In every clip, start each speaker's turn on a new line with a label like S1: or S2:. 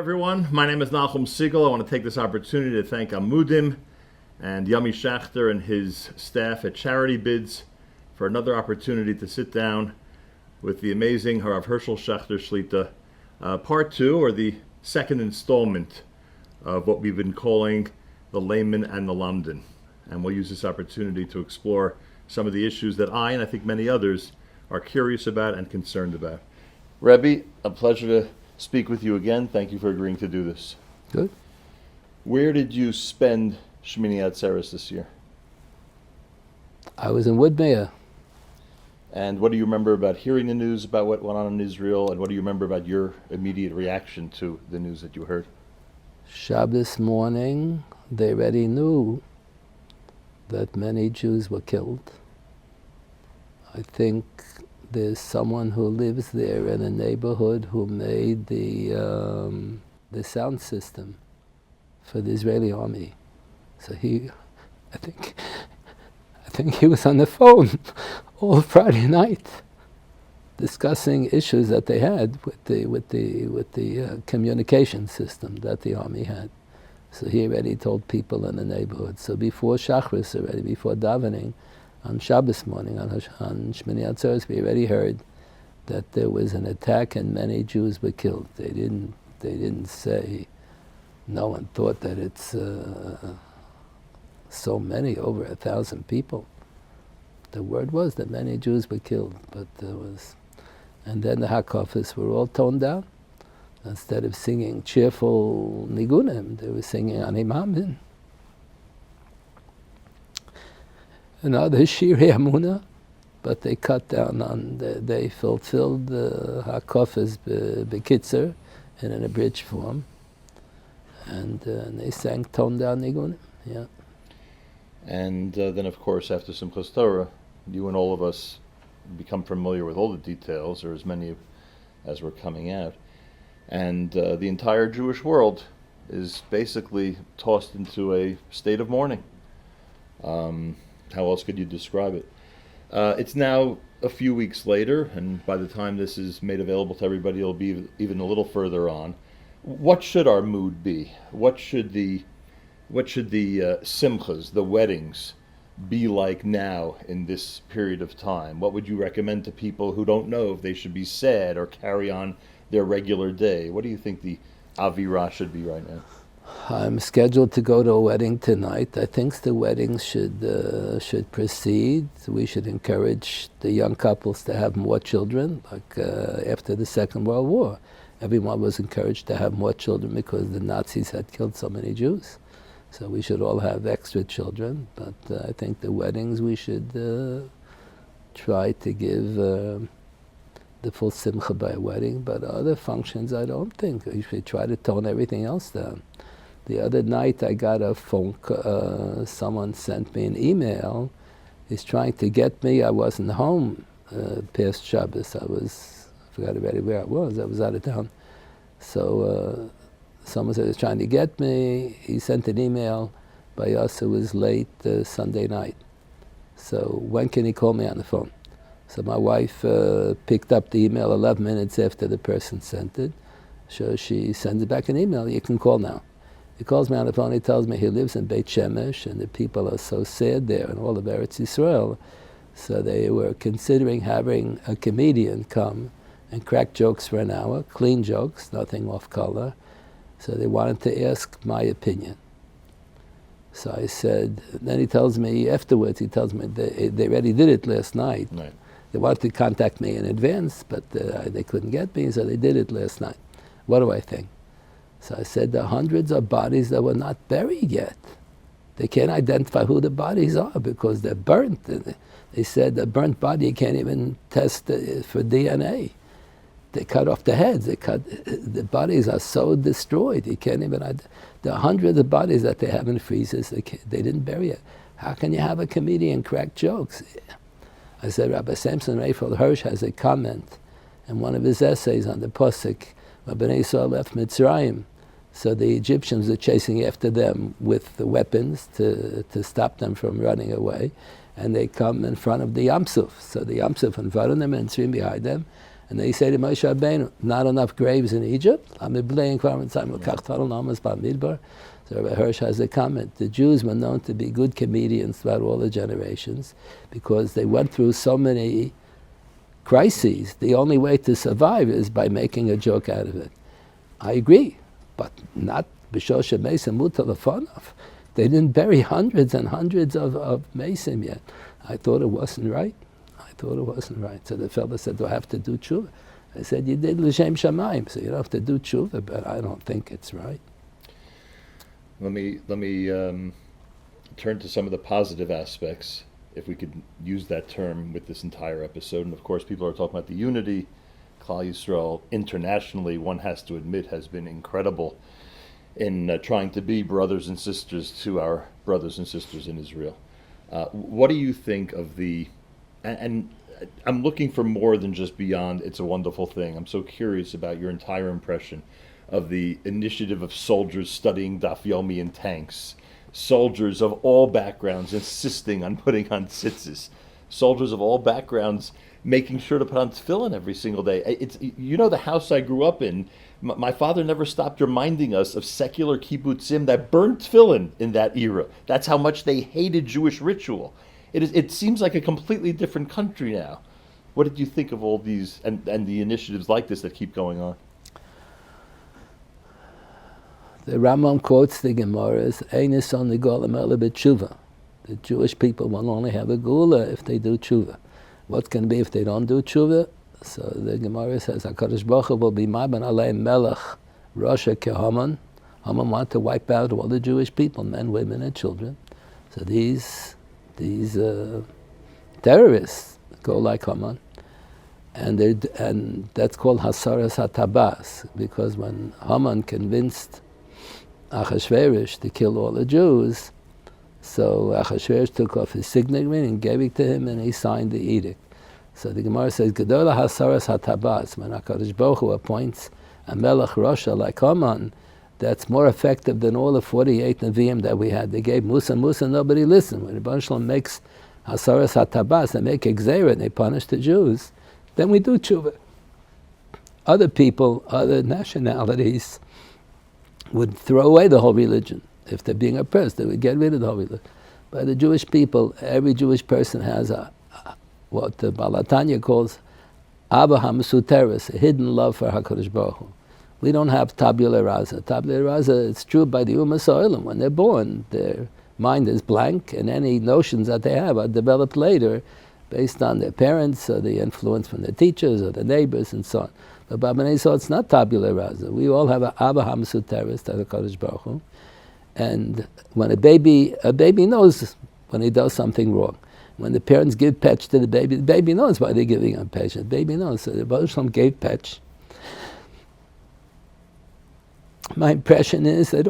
S1: everyone. My name is Nachum Segal. I want to take this opportunity to thank Amudim and Yami Schachter and his staff at Charity Bids for another opportunity to sit down with the amazing R Hershel Schachter Shlita, part two, or the second installment of what we've been calling the Layman and the Lamdan. And we'll use this opportunity to explore some of the issues that I, and I think many others, are curious about and concerned about. Rabbi, a pleasure to speak with you again. Thank you for agreeing to do this.
S2: Good.
S1: Where did you spend Shmini Atzeres this year?
S2: I was in Woodmere.
S1: And what do you remember about hearing the news about what went on in Israel, and what do you remember about your immediate reaction to the news that you heard?
S2: Shabbos morning, they already knew that many Jews were killed. I think there's someone who lives there in a neighborhood who made the sound system for the Israeli army. So I think he was on the phone all Friday night discussing issues that they had with the communication system that the army had. So he already told people in the neighborhood. So before Shachris already, before davening, on Shabbos morning, on Shmini Atzeres, we already heard that there was an attack and many Jews were killed. They didn't say, no one thought that it's so many, over 1,000 people. The word was that many Jews were killed, but there was, and then the hakafis were all toned down. Instead of singing cheerful nigunim, they were singing Ani Mamin. Another Shiri Amuna, but they cut down on, they fulfilled the hakafis bekitzer in an abridged form, and they sang toned down nigunim, yeah.
S1: And then, of course, after Simchas Torah, you and all of us become familiar with all the details, or as many as were coming out. And the entire Jewish world is basically tossed into a state of mourning. How else could you describe it? It's now a few weeks later, and by the time this is made available to everybody, it'll be even a little further on. What should our mood be? What should the simchas, the weddings, be like now in this period of time? What would you recommend to people who don't know if they should be sad or carry on their regular day? What do you think the avirah should be right now?
S2: I'm scheduled to go to a wedding tonight. I think the weddings should proceed. We should encourage the young couples to have more children, like after the Second World War. Everyone was encouraged to have more children because the Nazis had killed so many Jews. So we should all have extra children, but I think the weddings we should try to give the full simcha by a wedding, but other functions I don't think. We should try to tone everything else down. The other night I got a phone someone sent me an email. He's trying to get me. I wasn't home past Shabbos. I forgot already where I was out of town. So someone said he was trying to get me. He sent an email by us. It was late Sunday night. So when can he call me on the phone? So my wife picked up the email 11 minutes after the person sent it. So she sends it back an email. You can call now. He calls me on the phone. He tells me he lives in Beit Shemesh and the people are so sad there and all of Eretz Yisrael. So they were considering having a comedian come and crack jokes for an hour, clean jokes, nothing off color. So they wanted to ask my opinion. So I said, then he tells me afterwards, they already did it last night.
S1: Right.
S2: They wanted to contact me in advance, but they couldn't get me, so they did it last night. What do I think? So I said, there are hundreds of bodies that were not buried yet. They can't identify who the bodies are because they're burnt. They said the burnt body, you can't even test for DNA. They cut off the heads. The bodies are so destroyed. You can't even. There are hundreds of bodies that they have in freezers. They didn't bury it. How can you have a comedian crack jokes? I said, Rabbi Samson Raphael Hirsch has a comment in one of his essays on the posek. Bnei Yisrael left Mitzrayim, so the Egyptians were chasing after them with the weapons to stop them from running away, and they come in front of the Yam Suf. So the Yam Suf in front of them and Mitzrayim behind them, And they say to Moshe Rabbeinu, not enough graves in Egypt. So Rabbi Hirsch has a comment. The Jews were known to be good comedians throughout all the generations because they went through so many crises. The only way to survive is by making a joke out of it. I agree, but not b'shosha mesim mutalafonov. They didn't bury hundreds and hundreds of mesim yet. I thought it wasn't right. So the fellow said, do I have to do tshuva? I said, you did l'shem shamayim, so you don't have to do tshuva, but I don't think it's right.
S1: Let me turn to some of the positive aspects, if we could use that term with this entire episode. And of course, people are talking about the unity. Klal Yisrael internationally, one has to admit, has been incredible in trying to be brothers and sisters to our brothers and sisters in Israel. What do you think of the, and I'm looking for more than just beyond it's a wonderful thing. I'm so curious about your entire impression of the initiative of soldiers studying Daf Yomi in tanks, soldiers of all backgrounds insisting on putting on tzitzis, soldiers of all backgrounds making sure to put on tefillin every single day. It's, you know, the house I grew up in, my father never stopped reminding us of secular kibbutzim that burned tefillin in that era. That's how much they hated Jewish ritual. It seems like a completely different country now. What did you think of all these and the initiatives like this that keep going on?
S2: The Rambam quotes the Gemara's Einis on the Golem Ela b'tshuva. The Jewish people will only have a gula if they do tshuva. What can be if they don't do tshuva? So the Gemara says, HaKadosh Baruch Hu will be Ma'ban Alei Melech Rosh Haman. Haman wanted to wipe out all the Jewish people, men, women, and children. So these terrorists go like Haman. And that's called Hasaras HaTabas, because when Haman convinced Achashverosh to kill all the Jews, so Achashverosh took off his signet ring and gave it to him, and he signed the edict. So the Gemara says, Gedola Hasaras HaTabas, when HaKadosh Baruch Hu appoints a Melech Rosha like Haman, that's more effective than all the 48 Nevi'im that we had. They gave Musa, nobody listened. When the Rebbe Shalom makes Hasaras HaTabas, they make Exera, and they punish the Jews, then we do tshuva. Other people, other nationalities, would throw away the whole religion. If they're being oppressed, they would get rid of the whole religion. But the Jewish people, every Jewish person has what the Balatanya calls Ava HaMesuteres, a hidden love for HaKadosh Baruch Hu. We don't have tabula rasa. Tabula rasa, it's true by the Umas Ohel. When they're born, their mind is blank, and any notions that they have are developed later based on their parents, or the influence from their teachers, or the neighbors, and so on. But B'nai Yisrael, it's not tabula rasa. We all have an Ava HaMesuteres to HaKadosh Baruch Hu. And when a baby knows when he does something wrong. When the parents give petch to the baby knows why they're giving him petch. The baby knows. So the Baruch Shalom gave petch. My impression is that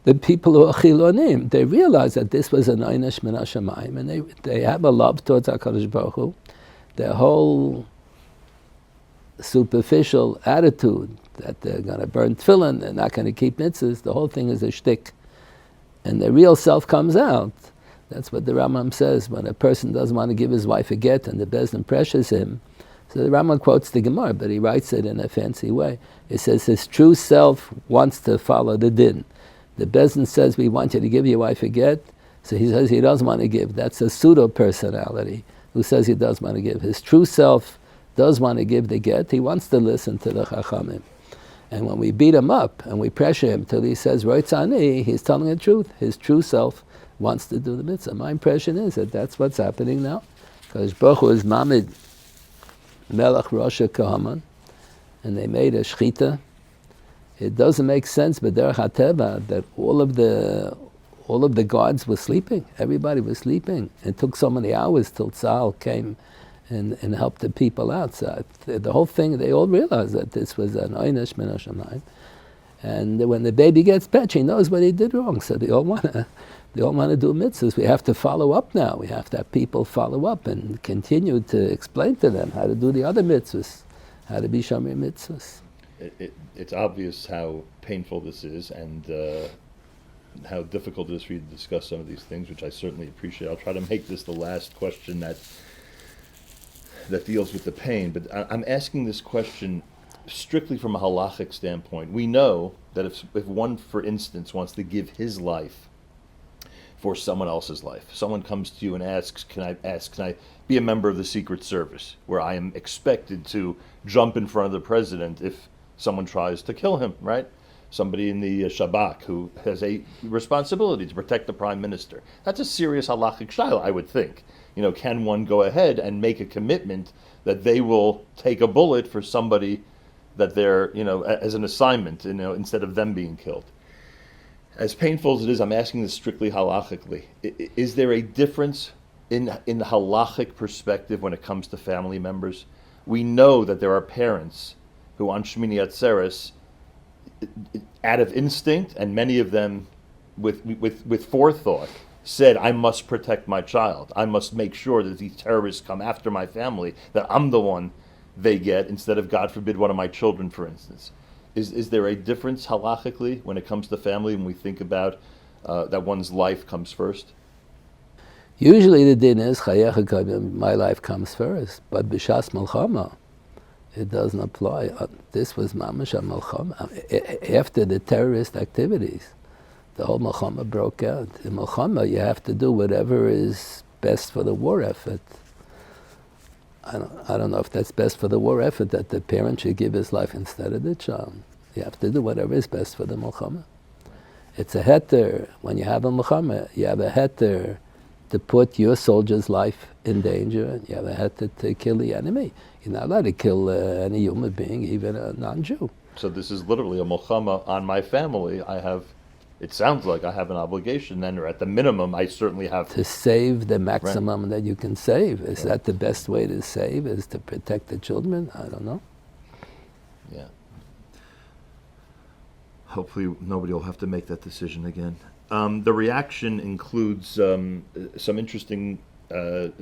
S2: the people who are chilonim, they realize that this was an einish min hashamayim, and they have a love towards HaKadosh Baruch Hu. Their whole superficial attitude that they're going to burn tefillin, they're not going to keep mitzvahs, the whole thing is a shtick. And the real self comes out. That's what the Rambam says, when a person doesn't want to give his wife a get and the Bezdin pressures him. So the Rambam quotes the Gemara, but he writes it in a fancy way. It says his true self wants to follow the din. The Bezdin says, we want you to give your wife a get, so he says he doesn't want to give. That's a pseudo-personality who says he does want to give. His true self does want to give the get. He wants to listen to the Chachamim. And when we beat him up and we pressure him till he says, Roitzani, he's telling the truth. His true self wants to do the mitzvah. My impression is that that's what's happening now. Because Baruch Hu is Mamid Melech Rosh Haman, and they made a shchita. It doesn't make sense, but derech hateva, that all of the guards were sleeping. Everybody was sleeping. It took so many hours till Tzahal came and helped the people out. So the whole thing, they all realized that this was an einish min hashamayim. And when the baby gets petch, he knows what he did wrong. So they all want to do mitzvahs. We have to follow up now. We have to have people follow up and continue to explain to them how to do the other mitzvahs, how to be shomer mitzvahs.
S1: It's obvious how painful this is, and how difficult it is for you to discuss some of these things, which I certainly appreciate. I'll try to make this the last question that that deals with the pain, but I'm asking this question strictly from a halakhic standpoint. We know that if one, for instance, wants to give his life for someone else's life, someone comes to you and asks, can I be a member of the Secret Service, where I am expected to jump in front of the president if someone tries to kill him, right? Somebody in the Shabak who has a responsibility to protect the prime minister. That's a serious halakhic shaila, I would think. Can one go ahead and make a commitment that they will take a bullet for somebody that they're, as an assignment, instead of them being killed? As painful as it is, I'm asking this strictly halachically. Is there a difference in the halachic perspective when it comes to family members? We know that there are parents who on Shmini Atzeres, out of instinct, and many of them with forethought, said, I must protect my child. I must make sure that these terrorists come after my family, that I'm the one they get, instead of, God forbid, one of my children, for instance. Is there a difference halachically when it comes to family, when we think about that one's life comes first?
S2: Usually the din is, my life comes first, but b'shas malchama, it doesn't apply. This was mamash malchama. After the terrorist activities, the whole malchama broke out. In malchama, you have to do whatever is best for the war effort. I don't know if that's best for the war effort, that the parent should give his life instead of the child. You have to do whatever is best for the malchama. It's a heter. When you have a malchama, you have a heter to put your soldier's life in danger, and you have a heter to kill the enemy. You're not allowed to kill any human being, even a non-Jew.
S1: So this is literally a malchama on my family. It sounds like I have an obligation then, or at the minimum, I certainly have
S2: to save the maximum that you can save. Is that the best way to save, is to protect the children? I don't know.
S1: Yeah. Hopefully nobody will have to make that decision again. The reaction includes some interesting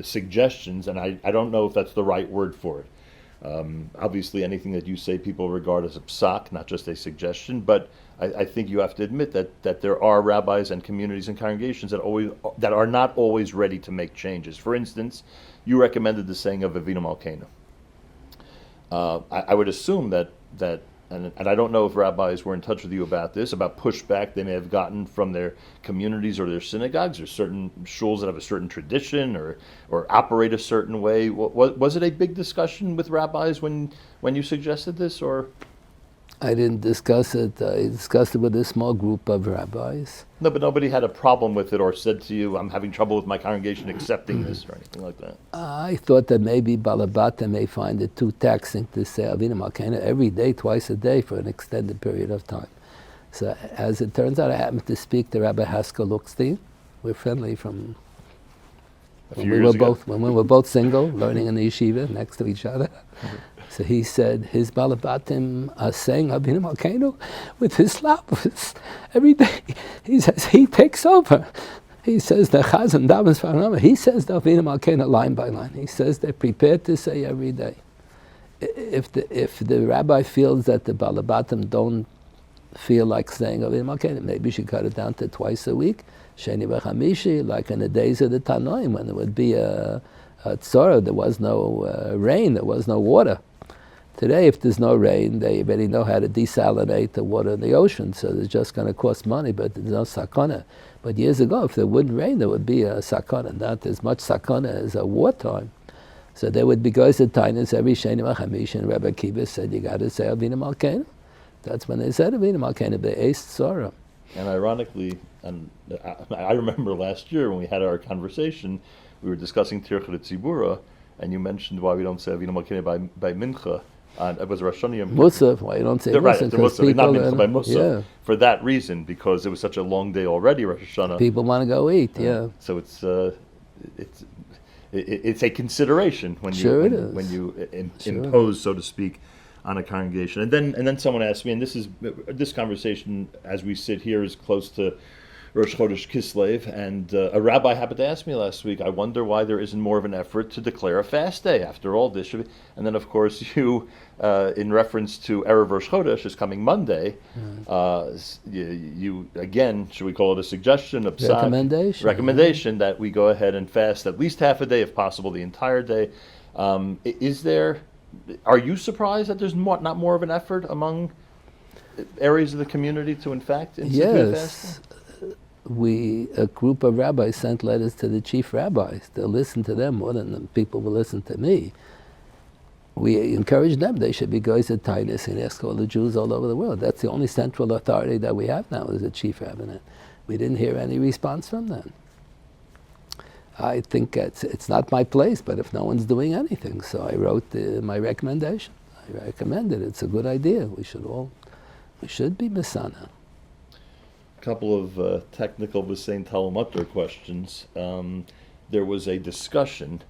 S1: suggestions, and I don't know if that's the right word for it. Obviously, anything that you say people regard as a psak, not just a suggestion, but I think you have to admit that there are rabbis and communities and congregations that are not always ready to make changes. For instance, you recommended the saying of Avinu Malkeinu. I would assume that and I don't know if rabbis were in touch with you about this, about pushback they may have gotten from their communities or their synagogues, or certain shuls that have a certain tradition or operate a certain way. Was it a big discussion with rabbis when you suggested this, or?
S2: I didn't discuss it. I discussed it with a small group of rabbis.
S1: No, but nobody had a problem with it or said to you, I'm having trouble with my congregation accepting this, or anything like that.
S2: I thought that maybe Balabata may find it too taxing to say Avinu Malkeinu every day, twice a day, for an extended period of time. So as it turns out, I happened to speak to Rabbi Haskell Luckstein. We're friendly from when we were both single, learning in the yeshiva next to each other. Mm-hmm. So he said his balabatim are saying Avinu Malkeinu with his slapus every day. He says he takes over. He says the Chazan Davens Faranama. He says the Avinu Malkeinu line by line. He says they're prepared to say every day. If the rabbi feels that the balabatim don't feel like saying Avinu Malkeinu, maybe you should cut it down to twice a week. Sheni v'chamishi, like in the days of the Tanoim, when there would be a tzara, there was no rain, there was no water. Today, if there's no rain, they already know how to desalinate the water in the ocean, so it's just going to cost money, but there's no sakana. But years ago, if there wouldn't rain, there would be a sakana, not as much sakana as a wartime. So there would be guys at Tainas every Sheni Machamish, and Rabbi Kiva said, you got to say Avinu Malkeinu. That's when they said Avinu Malkeinu, the Eist Tzara.
S1: And ironically, and I remember last year when we had our conversation, we were discussing Tircha Tzibura, and you mentioned why we don't say Avinu Malkeinu by Mincha. It was Rosh Hashanah.
S2: Musaf, why you don't say
S1: right,
S2: Musaf?
S1: Not Mincha by Musaf. Yeah. For that reason, because it was such a long day already, Rosh Hashanah.
S2: People want to go eat, yeah.
S1: So it's a consideration when you impose, so to speak, on a congregation. And then someone asked me, and this conversation as we sit here is close to Rosh Chodesh Kislev, and a rabbi happened to ask me last week, I wonder why there isn't more of an effort to declare a fast day. After all, this should be. And then, of course, you, in reference to Erev Rosh Chodesh, is coming Monday, you again, should we call it a suggestion, a
S2: psak, recommendation
S1: that we go ahead and fast at least half a day, if possible, the entire day. Are you surprised that there's not more of an effort among areas of the community to, in fact, institute fasting?
S2: Yes. A group of rabbis sent letters to the chief rabbis. They'll listen to them more than the people will listen to me. We encourage them. They should be goys at Titus and ask all the Jews all over the world. That's the only central authority that we have now is the chief rabbinate. We didn't hear any response from them. I think it's not my place, but if no one's doing anything, so I wrote my recommendation. I recommended it. It's a good idea. We should be Masana.
S1: A couple of technical V'sein Talamutter questions. There was a discussion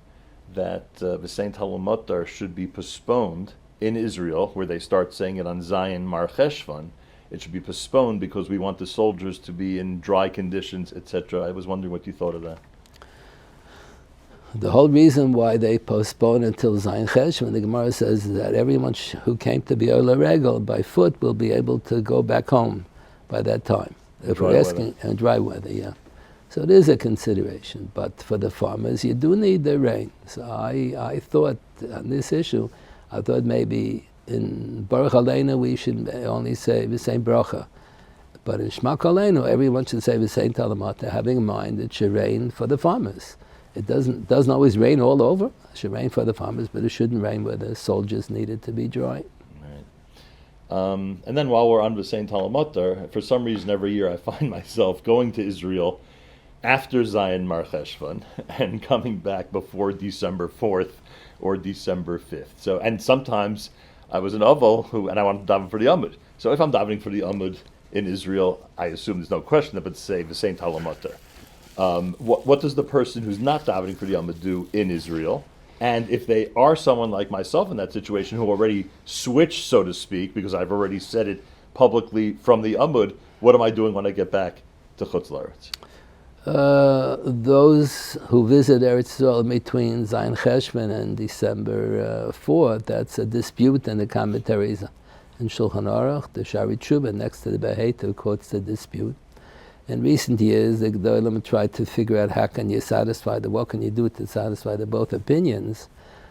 S1: that V'sein Talamutter should be postponed in Israel, where they start saying it on Zion Mar Cheshvan. It should be postponed because we want the soldiers to be in dry conditions, etc. I was wondering what you thought of that.
S2: The whole reason why they postpone until Zion Cheshvan, the Gemara says that everyone who came to be Ola Regel by foot will be able to go back home by that time. If we're asking, dry weather, yeah. So it is a consideration, but for the farmers, you do need the rain. So I thought on this issue, I thought maybe in Baruch Aleinu we should only say the same bracha, but in Shmak Aleinu everyone should say the same Talamata, having in mind it should rain for the farmers. It doesn't always rain all over. It should rain for the farmers, but it shouldn't rain where the soldiers need it to be dry.
S1: Right. And then while we're on the same Talamutter, for some reason every year I find myself going to Israel after Zion Mar Cheshvan and coming back before December 4th or December 5th. So, and sometimes I was an Ohel and I wanted to daven for the Amud. So if I'm davening for the Amud in Israel, I assume there's no question but to say the same Talamutter. What does the person who's not davening for the Amud do in Israel? And if they are someone like myself in that situation who already switched, so to speak, because I've already said it publicly from the Amud, what am I doing when I get back to Chutz La'aretz?
S2: Those who visit Eretz Yisrael between Zion Cheshvan and December 4th, that's a dispute in the commentaries in Shulchan Aruch. The Charitable next to the Beheita quotes the dispute. In recent years, the Layman tried to figure out how can you satisfy what can you do to satisfy the both opinions.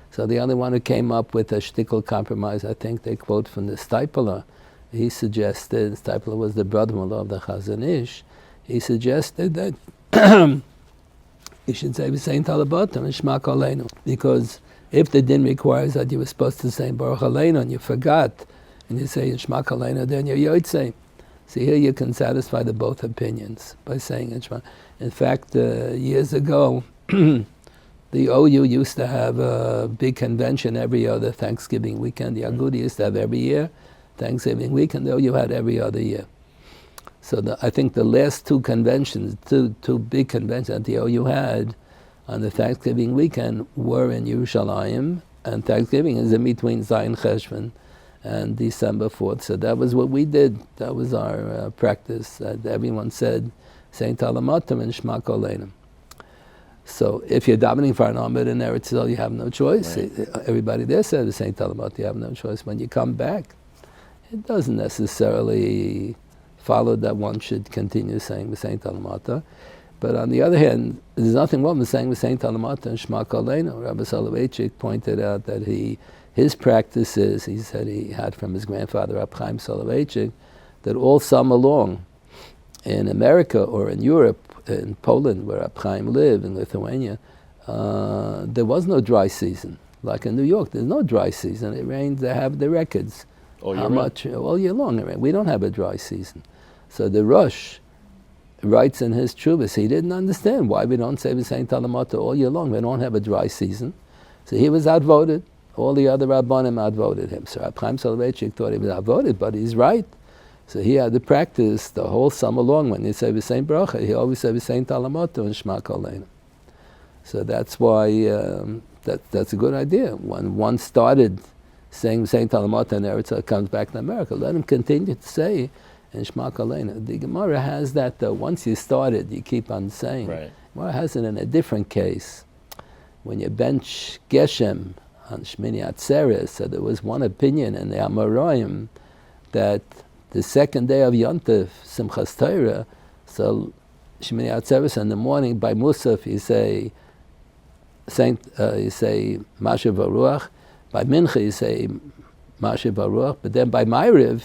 S2: So the only one who came up with a shtickle compromise, I think they quote from the Stipler. He suggested, Stipler was the brother-in-law of the Chazon Ish, he suggested that you should say V'sein Talabotam and Shmak Aleinu, because if the din requires that you were supposed to say Baruch Aleinu and you forgot, and you say Shmak Aleinu, then you're Yotzei. So here you can satisfy the both opinions by saying Shmak. In fact, years ago, the OU used to have a big convention every other Thanksgiving weekend. The Agudi used to have every year Thanksgiving weekend. The OU had every other year. So I think the last two conventions, two big conventions that the OU had on the Thanksgiving weekend were in Yerushalayim, and Thanksgiving is in between Zion Cheshvan and December 4th. So that was what we did. That was our practice. That everyone said, Saint Talamatim and Shmak Aleinu. So if you're davening for an Amid in Eretz Yisrael, you have no choice. Right. Everybody there said the Saint Talamatim, you have no choice. When you come back, it doesn't necessarily follow that one should continue saying the Saint Talamata. But on the other hand, there's nothing wrong with saying the Saint Talamata and Shmak Aleinu. Rabbi Soloveitchik pointed out that his practices, he said he had from his grandfather, Rab Chaim Soloveitchik, that all summer long in America or in Europe, in Poland, where Rab Chaim lived, in Lithuania, there was no dry season. Like in New York, there's no dry season. It rains, they have the records. All year long. We don't have a dry season. So the rosh writes in his Chuvas, he didn't understand why we don't say the Saint Talamata all year long. We don't have a dry season. So he was outvoted. All the other Rabbanim outvoted him. So Rab Chaim Soloveitchik thought he was outvoted, but he's right. So he had to practice the whole summer long. When he said the same bracha, he always said the Saint Talamata and Shmak Aleinu. So that's why that's a good idea. When one started saying Saint Talamata and Eretz comes back to America, let him continue to say in Shmak Aleinu. The Gemara has that though. Once you started, you keep on saying.
S1: Right.
S2: Gemara has it in a different case. When you bench Geshem on Shmini Atzeres, so there was one opinion in the Amoraim that the second day of Yontif, Simchas Torah, so Shmini Atzeres in the morning by Musaf you say you say Mashiv Baruch. By Mincha you say Mashiv Baruch, but then by Ma'ariv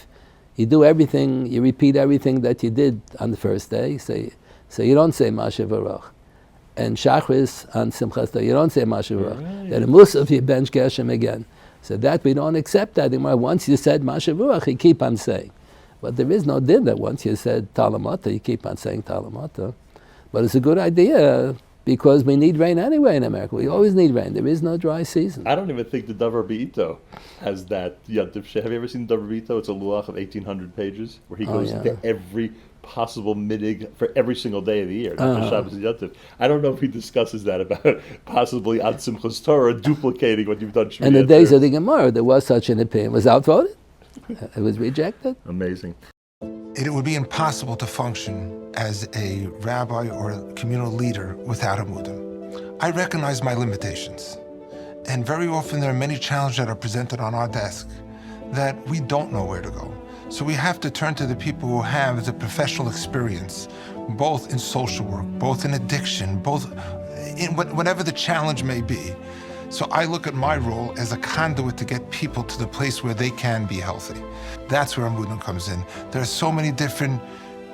S2: you do everything, you repeat everything that you did on the first day. So you don't say Mashiv Baruch. And Shachris on Simchas Torah, you don't say Mashiv Baruch. Then the Musaf you bench Geshem again. So that we don't accept that anymore. Once you said Mashiv Baruch, you keep on saying. But there is no din that once you said Talamata, you keep on saying Talamata. But it's a good idea because we need rain anyway in America. We always need rain. There is no dry season.
S1: I don't even think the Davar Be'ito has that Yantiv Sheh. Have you ever seen Davar Be'ito? It's a luach of 1,800 pages where he goes into every possible midig for every single day of the year, not just Shabbos and Yantiv. I don't know if he discusses that about possibly on Simchas Torah duplicating what you've done.
S2: In the days of the Gemara, there was such an opinion. It was outvoted. It was rejected.
S1: Amazing.
S3: It would be impossible to function as a rabbi or a communal leader without a mudim. I recognize my limitations. And very often there are many challenges that are presented on our desk that we don't know where to go. So we have to turn to the people who have the professional experience, both in social work, both in addiction, both in whatever the challenge may be. So I look at my role as a conduit to get people to the place where they can be healthy. That's where Mudim comes in. There are so many different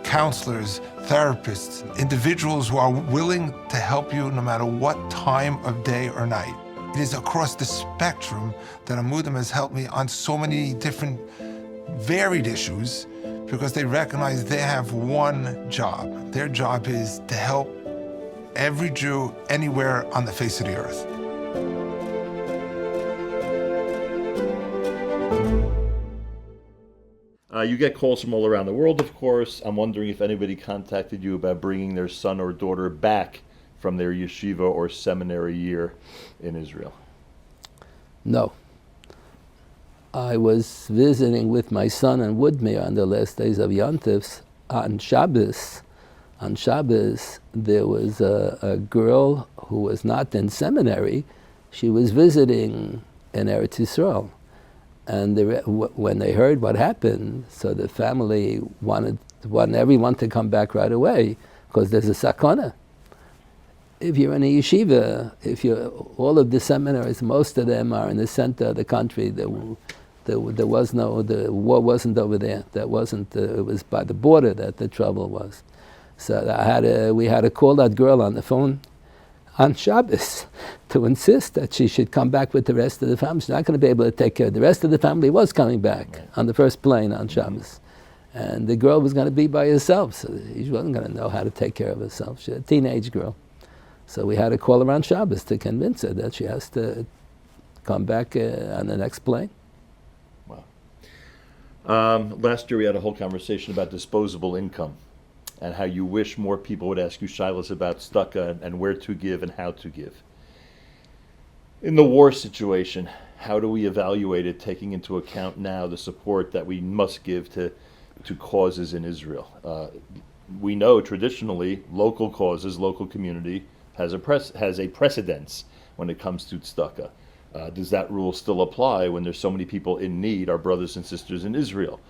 S3: counselors, therapists, individuals who are willing to help you no matter what time of day or night. It is across the spectrum that Mudim has helped me on so many different varied issues because they recognize they have one job. Their job is to help every Jew anywhere on the face of the earth.
S1: You get calls from all around the world, of course. I'm wondering if anybody contacted you about bringing their son or daughter back from their yeshiva or seminary year in Israel.
S2: No. I was visiting with my son in Woodmere on the last days of Yontifs on Shabbos. On Shabbos, there was a girl who was not in seminary. She was visiting in Eretz Yisrael. And when they heard what happened, so the family wanted everyone to come back right away because there's a sakana. If you're in a yeshiva, all of the seminaries, most of them are in the center of the country. The war wasn't over there. It was by the border that the trouble was. So we had to call that girl on the phone on Shabbos to insist that she should come back with the rest of the family. She's not going to be able to take care of the rest of the family. Was coming back on the first plane on Shabbos. And the girl was going to be by herself, so she wasn't going to know how to take care of herself. She's a teenage girl. So we had to call her on Shabbos to convince her that she has to come back on the next plane.
S1: Wow. Last year we had a whole conversation about disposable income and how you wish more people would ask you shilas about tzedakah and where to give and how to give. In the war situation, how do we evaluate it, taking into account now the support that we must give to causes in Israel? We know traditionally local causes, local community has a precedence when it comes to tzedakah. Does that rule still apply when there's so many people in need, our brothers and sisters in Israel?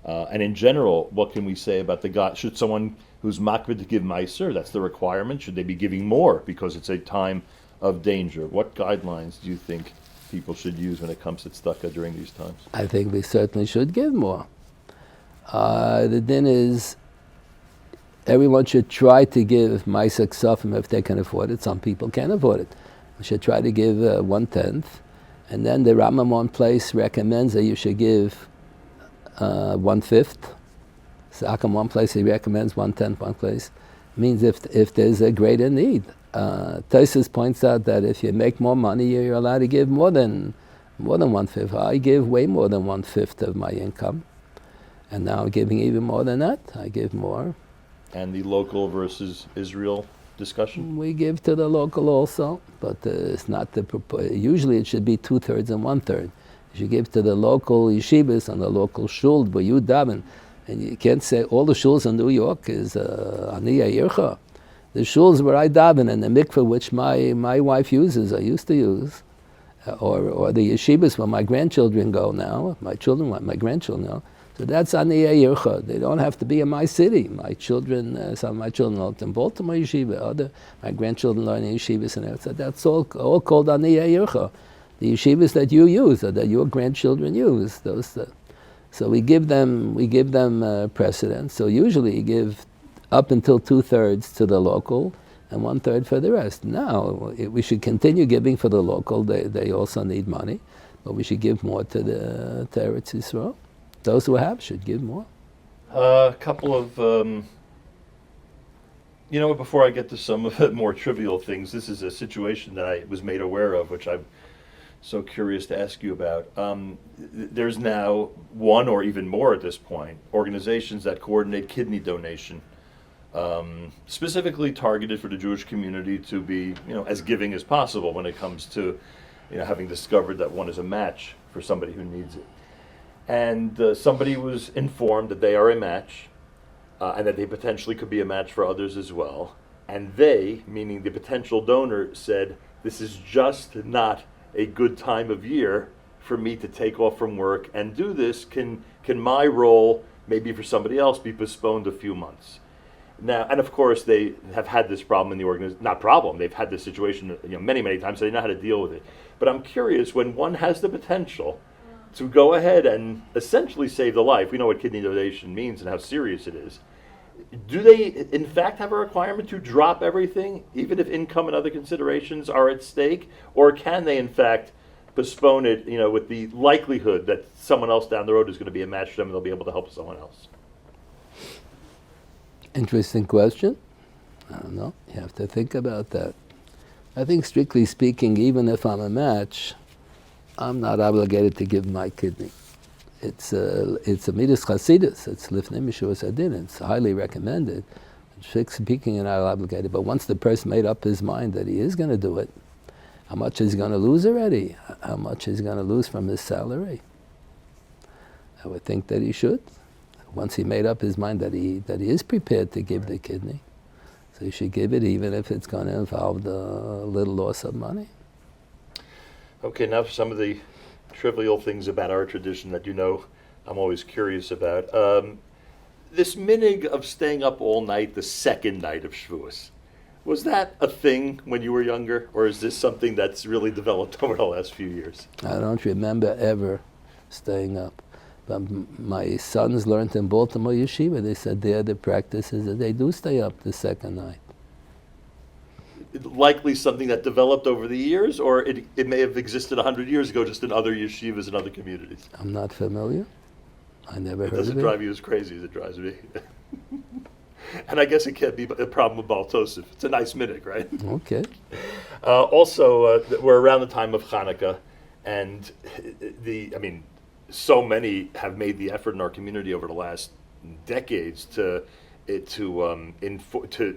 S1: And in general, what can we say about the God? Should someone who's makbid to give meiser, that's the requirement, should they be giving more because it's a time of danger? What guidelines do you think people should use when it comes to tzedakah during these times?
S2: I think we certainly should give more. The din is everyone should try to give meiser ksafim if they can afford it. Some people can't afford it. We should try to give 1/10. And then the Rambam place recommends that you should give 1/5. So how come one place he recommends 1/10, one place? Means if there's a greater need. Tosfos points out that if you make more money, you're allowed to give more than 1/5. I give way more than 1/5 of my income. And now I'm giving even more than that. I give more. And
S1: the local versus Israel discussion?
S2: We give to the local also, but it's not usually it should be 2/3 and 1/3. You should give to the local yeshivas and the local shul where you daven. And you can't say all the shuls in New York is Aniyah Yircha. The shuls where I daven and the mikveh which my wife uses, I used to use, or the yeshivas where my grandchildren go now, my grandchildren now, So that's Aniyei Yircha. They don't have to be in my city. My children, some of my children learn in Baltimore Yeshiva, my grandchildren learn in yeshivas and everything. So that's all called Aniyei Yircha. The yeshivas that you use or that your grandchildren use. So we give them precedence. So usually you give up until 2/3 to the local and 1/3 for the rest. Now we should continue giving for the local. They also need money, but we should give more to Eretz Yisrael. Those who have should give more.
S1: A couple of, before I get to some of the more trivial things, this is a situation that I was made aware of, which I'm so curious to ask you about. There's now one or even more at this point, organizations that coordinate kidney donation, specifically targeted for the Jewish community to be, as giving as possible when it comes to, having discovered that one is a match for somebody who needs it. And somebody was informed that they are a match, and that they potentially could be a match for others as well. And they, meaning the potential donor, said, this is just not a good time of year for me to take off from work and do this. Can my role, maybe for somebody else, be postponed a few months? Now, and of course, they have had this problem in the organization. Not problem. They've had this situation, many, many times. So they know how to deal with it. But I'm curious, when one has the potential to go ahead and essentially save the life, we know what kidney donation means and how serious it is. Do they, in fact, have a requirement to drop everything, even if income and other considerations are at stake? Or can they, in fact, postpone it, with the likelihood that someone else down the road is going to be a match for them and they'll be able to help someone else?
S2: Interesting question. I don't know. You have to think about that. I think, strictly speaking, even if I'm a match, I'm not obligated to give my kidney. It's a midas chasidus. It's lifnei mishuas adin. It's highly recommended. Speaking, you're not obligated. But once the person made up his mind that he is going to do it, how much is he going to lose already? How much is he going to lose from his salary? I would think that he should. Once he made up his mind that he is prepared to give the kidney, so he should give it, even if it's going to involve the little loss of money.
S1: Okay, now for some of the trivial things about our tradition that I'm always curious about. This minig of staying up all night the second night of Shavuos, was that a thing when you were younger, or is this something that's really developed over the last few years?
S2: I don't remember ever staying up. But my sons learned in Baltimore Yeshiva. They said there the practice is that they do stay up the second night.
S1: Likely something that developed over the years, or it may have existed 100 years ago just in other yeshivas and other communities?
S2: I'm not familiar. I never heard of it.
S1: It doesn't drive you as crazy as it drives me. And I guess it can't be a problem with Baal Tosef. It's a nice minute, right?
S2: Okay.
S1: Also, we're around the time of Hanukkah, and so many have made the effort in our community over the last decades to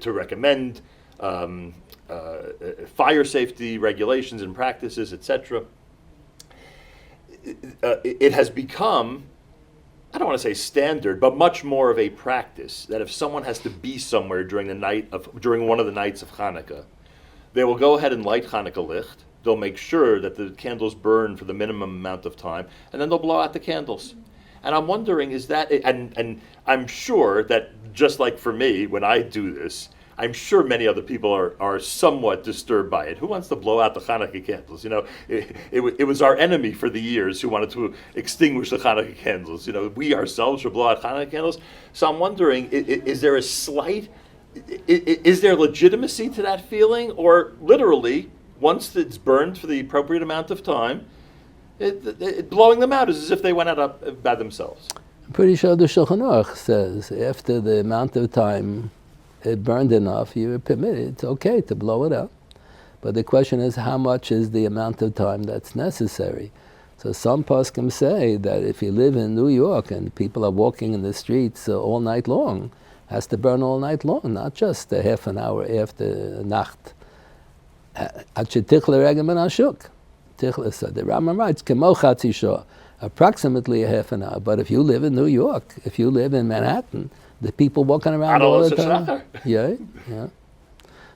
S1: recommend fire safety regulations and practices, etc. It has become, I don't want to say standard, but much more of a practice that if someone has to be somewhere during one of the nights of Hanukkah, they will go ahead and light Hanukkah licht. They'll make sure that the candles burn for the minimum amount of time, and then they'll blow out the candles. And I'm wondering, is that, and I'm sure that just like for me, when I do this, I'm sure many other people are somewhat disturbed by it. Who wants to blow out the Hanukkah candles? It was our enemy for the years who wanted to extinguish the Hanukkah candles. We ourselves should blow out Hanukkah candles. So I'm wondering, is there legitimacy to that feeling? Or literally, once it's burned for the appropriate amount of time, blowing them out is as if they went out by themselves?
S2: I'm pretty sure the Shulchan Aruch says after the amount of time it burned enough, you're permitted, it's okay to blow it out. But the question is, how much is the amount of time that's necessary? So some poskim say that if you live in New York and people are walking in the streets all night long, it has to burn all night long, not just a half an hour after Nacht. So the Rambam writes, Kemo chatzi shah, approximately a half an hour. But if you live in New York, if you live in Manhattan, the people walking around all the time. Yeah.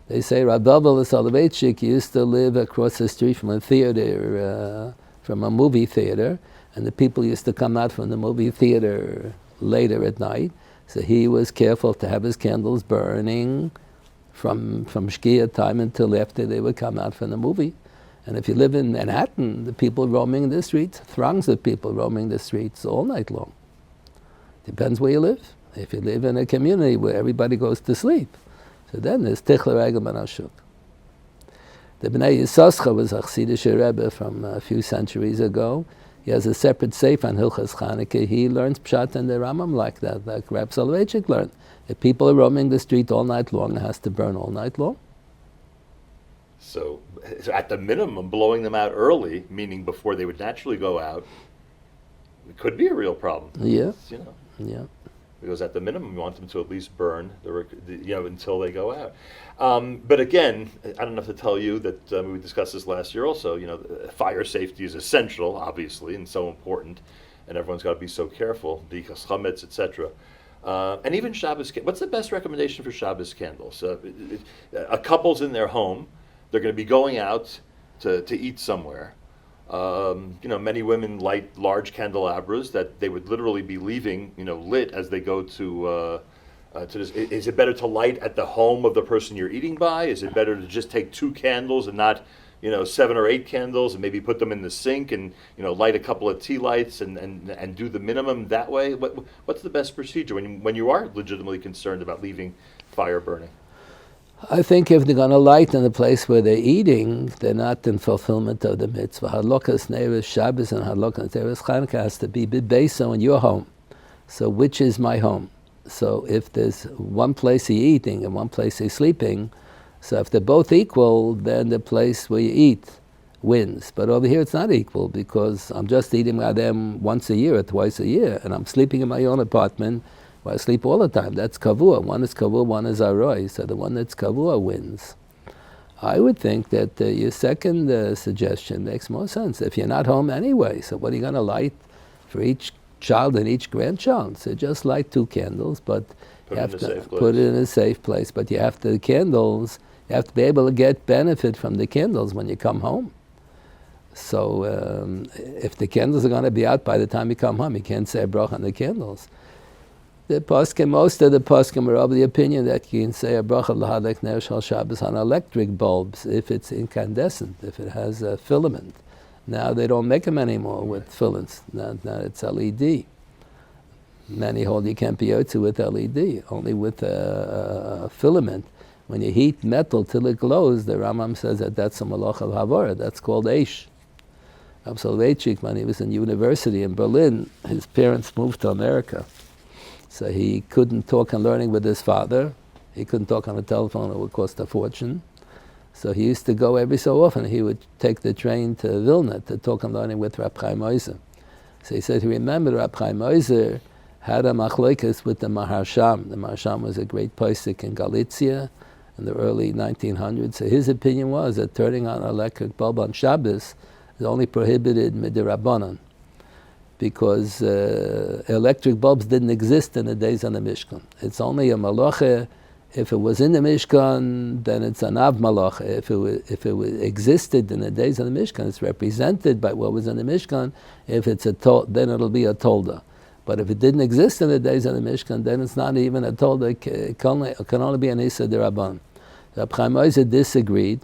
S2: They say Rabbi Soloveitchik used to live across the street from a theater, from a movie theater, And the people used to come out from the movie theater later at night. So he was careful to have his candles burning from Shkia time until after they would come out from the movie. And if you live in Manhattan, the people roaming the streets, throngs of people roaming the streets all night long. Depends where you live. If you live in a community where everybody goes to sleep, so then there's Tichler Regel Ben Ashuk. The Bnei Yisoscha was a Chassidish Rebbe from a few centuries ago. He has a separate sefer on Hilchas Chanukah. He learns Pshat and the Rambam like that, like Reb Soloveitchik learned. If people are roaming the street all night long, it has to burn all night long.
S1: So at the minimum, blowing them out early, meaning before they would naturally go out, it could be a real problem.
S2: Yeah.
S1: You know.
S2: Yeah.
S1: Because at the minimum, we want them to at least burn until they go out. But again, I don't have to tell you that we discussed this last year also. Fire safety is essential, obviously, and so important, and everyone's got to be so careful. Because chametz, etc. And even Shabbos. What's the best recommendation for Shabbos candles? A couple's in their home; they're going to be going out to eat somewhere. Many women light large candelabras that they would literally be leaving, lit as they go to this. Is it better to light at the home of the person you're eating by? Is it better to just take 2 candles and not, 7 or 8 candles and maybe put them in the sink and, light a couple of tea lights and do the minimum that way? What's the best procedure when you are legitimately concerned about leaving fire burning?
S2: I think if they're going to light in the place where they're eating, they're not in fulfillment of the mitzvah. Halakas Neres Shabbos and Halakas Neres Chanukah has to be based on your home. So which is my home? So if there's one place you're eating and one place you're sleeping, so if they're both equal, then the place where you eat wins. But over here it's not equal because I'm just eating by them once a year or twice a year, and I'm sleeping in my own apartment. Well, I sleep all the time. That's kavua. One is kavua, one is aroi. So the one that's kavua wins. I would think that your second suggestion makes more sense. If you're not home anyway, so what are you going to light for each child and each grandchild? So just light 2 candles, but you have to put it in a safe place. But you have to be able to get benefit from the candles when you come home. So if the candles are going to be out by the time you come home, you can't say a bracha on the candles. The poskim, most of the poskim are of the opinion that you can say a bracha l'hadlek ner shel Shabbos on electric bulbs if it's incandescent, if it has a filament. Now they don't make them anymore with filaments. Now it's LED. Many hold you can't be yotze with LED, only with a filament. When you heat metal till it glows, the Rambam says that's a malach of havara. That's called eish. Rabbi Soloveitchik, when he was in university in Berlin, his parents moved to America. So he couldn't talk and learning with his father. He couldn't talk on the telephone, it would cost a fortune. So he used to go every so often. He would take the train to Vilna to talk and learning with Reb Chaim Oizer. So he said he remembered Reb Chaim Oizer had a machlokes with the Maharsham. The Maharsham was a great posek in Galicia in the early 1900s. So his opinion was that turning on an electric bulb on Shabbos is only prohibited midirabanan, because electric bulbs didn't exist in the days of the Mishkan. It's only a malacha. If it was in the Mishkan, then it's an av malacha. If it existed in the days of the Mishkan, it's represented by what was in the Mishkan. If it's then it'll be a tolda. But if it didn't exist in the days of the Mishkan, then it's not even a tolda. It can only be an isa derabban. Rabbi Chaim Oizer disagreed,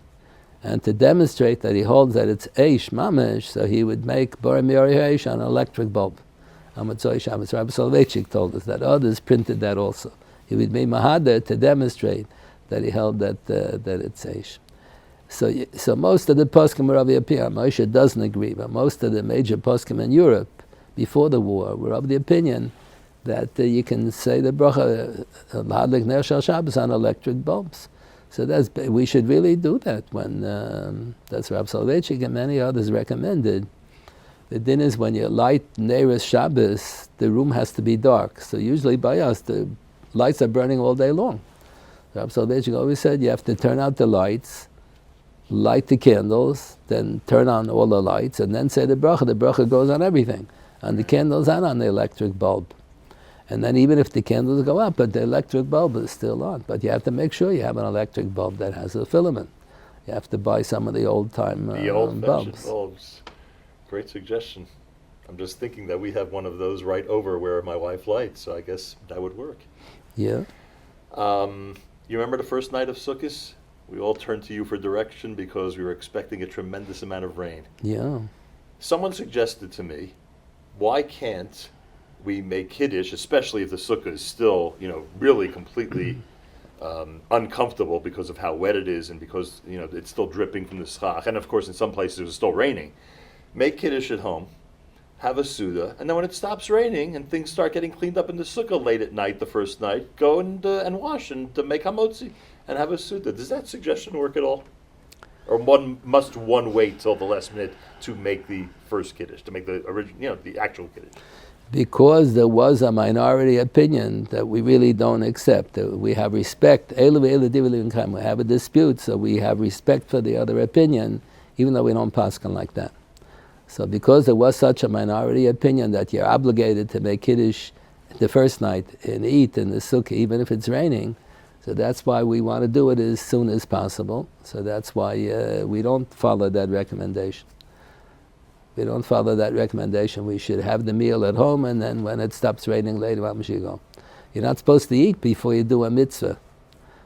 S2: and to demonstrate that he holds that it's eish mamish, so he would make boremiri eish on an electric bulb. Amatzoi Shabbos. Rabbi Soloveitchik told us that others printed that also. He would be mahader to demonstrate that he held that it's eish. So most of the poskim are of the opinion. Moshe doesn't agree, but most of the major poskim in Europe before the war were of the opinion that you can say the bracha l'hadlik ner shel Shabbos on electric bulbs. So we should really do that when that's Rabbi Soloveitchik and many others recommended. The din is when you light Neres Shabbos, the room has to be dark. So usually by us, the lights are burning all day long. Rabbi Soloveitchik always said you have to turn out the lights, light the candles, then turn on all the lights, and then say the bracha. The bracha goes on everything, on the candles and on the electric bulb. And then even if the candles go up, but the electric bulb is still on. But you have to make sure you have an electric bulb that has a filament. You have to buy some of the old-time
S1: the old-fashioned
S2: bulbs.
S1: bulbs. Great suggestion. I'm just thinking that we have one of those right over where my wife lights, so I guess that would work.
S2: Yeah.
S1: You remember the first night of Sukkot? We all turned to you for direction because we were expecting a tremendous amount of rain.
S2: Yeah.
S1: Someone suggested to me, why can't we make Kiddush, especially if the sukkah is still, really completely uncomfortable because of how wet it is and because, it's still dripping from the schach. And of course, in some places it was still raining. Make Kiddush at home, have a Suda, and then when it stops raining and things start getting cleaned up in the sukkah late at night, the first night, go and wash and make hamotzi and have a Suda. Does that suggestion work at all? Or must one wait till the last minute to make the first Kiddush, to make the original, the actual Kiddush?
S2: Because there was a minority opinion that we really don't accept. We have respect. We have a dispute, so we have respect for the other opinion, even though we don't paskin like that. So because there was such a minority opinion that you're obligated to make Kiddush the first night and eat in the sukkah, even if it's raining, so that's why we want to do it as soon as possible. So that's why we don't follow that recommendation. We don't follow that recommendation. We should have the meal at home, and then when it stops raining later, you're not supposed to eat before you do a mitzvah.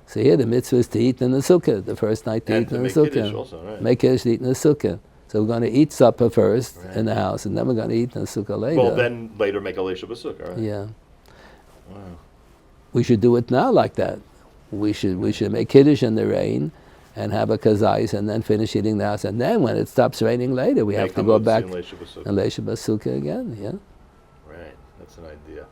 S2: So here the mitzvah is to eat in the sukkah, the first night to eat in the sukkah.
S1: Also, right.
S2: Make Kiddush, eat in the sukkah. So we're going to eat supper first in the house, and then we're going to eat in the sukkah later.
S1: Well, then later make a Yeshiva Sukkah, right?
S2: Yeah.
S1: Wow.
S2: We should do it now like that. We should make Kiddush in the rain and have a kazais and then finish eating the house. And then when it stops raining later, we have to go back and Yeshiva Sukkah again. Yeah.
S1: Right. That's an idea.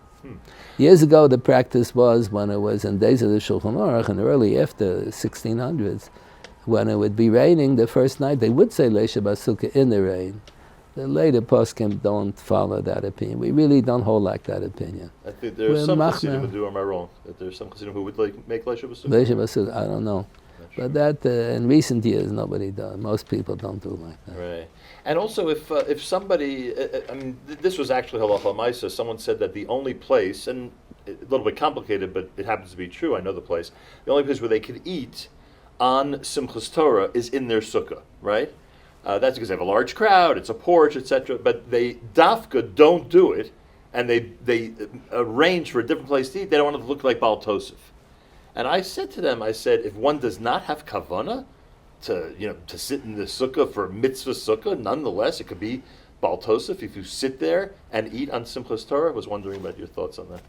S2: Years ago, the practice was when it was in days of the Shulchan Aruch and early after 1600s, when it would be raining the first night, they would say Yeshiva Sukkah in the rain. The later poskim don't follow that opinion. We really don't hold like that opinion.
S1: I think there's some Chassidim who do, am I wrong? That there's some Chassidim who would make Yeshiva Sukkah?
S2: Yeshiva Sukkah, I don't know. But that, in recent years, nobody does. Most people don't do like that.
S1: Right. And also, if somebody, this was actually halacha maisa, someone said that the only place, and a little bit complicated, but it happens to be true, I know the place, the only place where they could eat on Simchas Torah is in their sukkah, right? That's because they have a large crowd, it's a porch, etc. But they dafka don't do it, and they arrange for a different place to eat. They don't want it to look like Baal Tosef. And I said to them, if one does not have kavanah to sit in the sukkah for mitzvah sukkah, nonetheless, it could be Baal Tosef if you sit there and eat on Simchas Torah. I was wondering about your thoughts on that.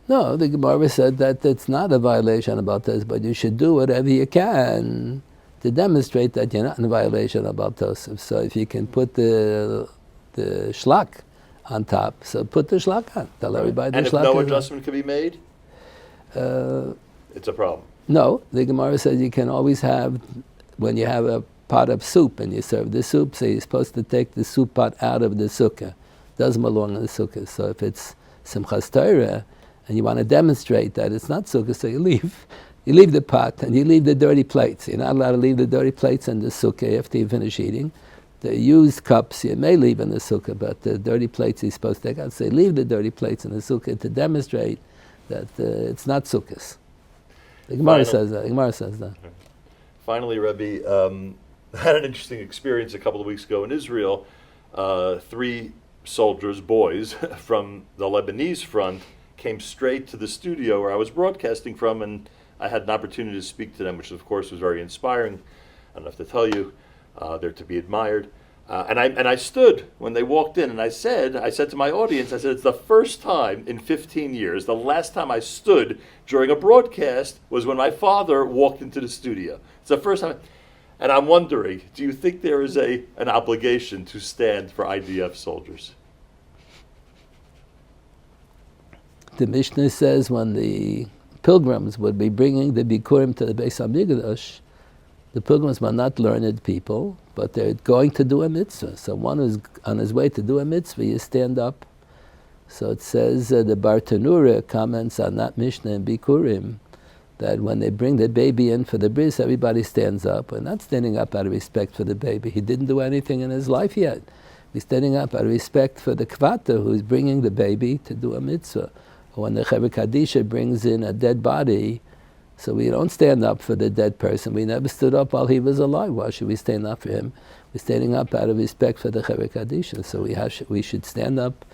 S2: No, the Gemara said that it's not a violation about this, but you should do whatever you can to demonstrate that you're not in violation about Tosef. So if you can put the shlak on top, so put the shlak on. Tell everybody the shlak.
S1: And if no adjustment can be made? It's a problem.
S2: No, the Gemara says you can always have, when you have a pot of soup and you serve the soup, so you're supposed to take the soup pot out of the sukkah. It doesn't belong in the sukkah. So if it's Simchas Torah and you want to demonstrate that it's not sukkah, so you leave the pot and you leave the dirty plates. You're not allowed to leave the dirty plates in the sukkah after you finish eating. The used cups you may leave in the sukkah, but the dirty plates you're supposed to take out. So leave the dirty plates in the sukkah to demonstrate that it's not sukkahs. The Gemara says that.
S1: Finally, Rabbi, I had an interesting experience a couple of weeks ago in Israel. 3 soldiers, boys, from the Lebanese front came straight to the studio where I was broadcasting from, and I had an opportunity to speak to them, which of course was very inspiring. I don't have to tell you, they're to be admired. And I stood when they walked in, and I said to my audience, it's the first time in 15 years, the last time I stood during a broadcast was when my father walked into the studio. It's the first time. And I'm wondering, do you think there is an obligation to stand for IDF soldiers?
S2: The Mishnah says when the pilgrims would be bringing the Bikurim to the Beis HaMikdash, the pilgrims were not learned people, but they're going to do a mitzvah. So one who's on his way to do a mitzvah, you stand up. So it says, the Bar Tanura comments on that Mishnah in Bikurim, that when they bring the baby in for the bris, everybody stands up. We're not standing up out of respect for the baby. He didn't do anything in his life yet. We're standing up out of respect for the kvata who's bringing the baby to do a mitzvah. Or when the Chevra Kadisha brings in a dead body, so we don't stand up for the dead person. We never stood up while he was alive. Why should we stand up for him? We're standing up out of respect for the Chevra Kadisha. So we should stand up.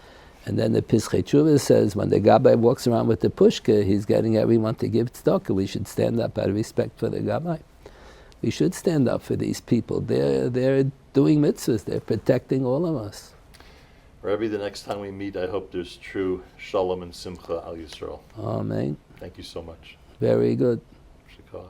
S2: And then the Pischei Tshuva says, when the Gabbai walks around with the pushka, he's getting everyone to give tzedakah. We should stand up out of respect for the Gabbai. We should stand up for these people. They're doing mitzvahs. They're protecting all of us.
S1: Rabbi, the next time we meet, I hope there's true shalom and simcha al Yisrael.
S2: Amen.
S1: Thank you so much.
S2: Very good.
S1: Shikach.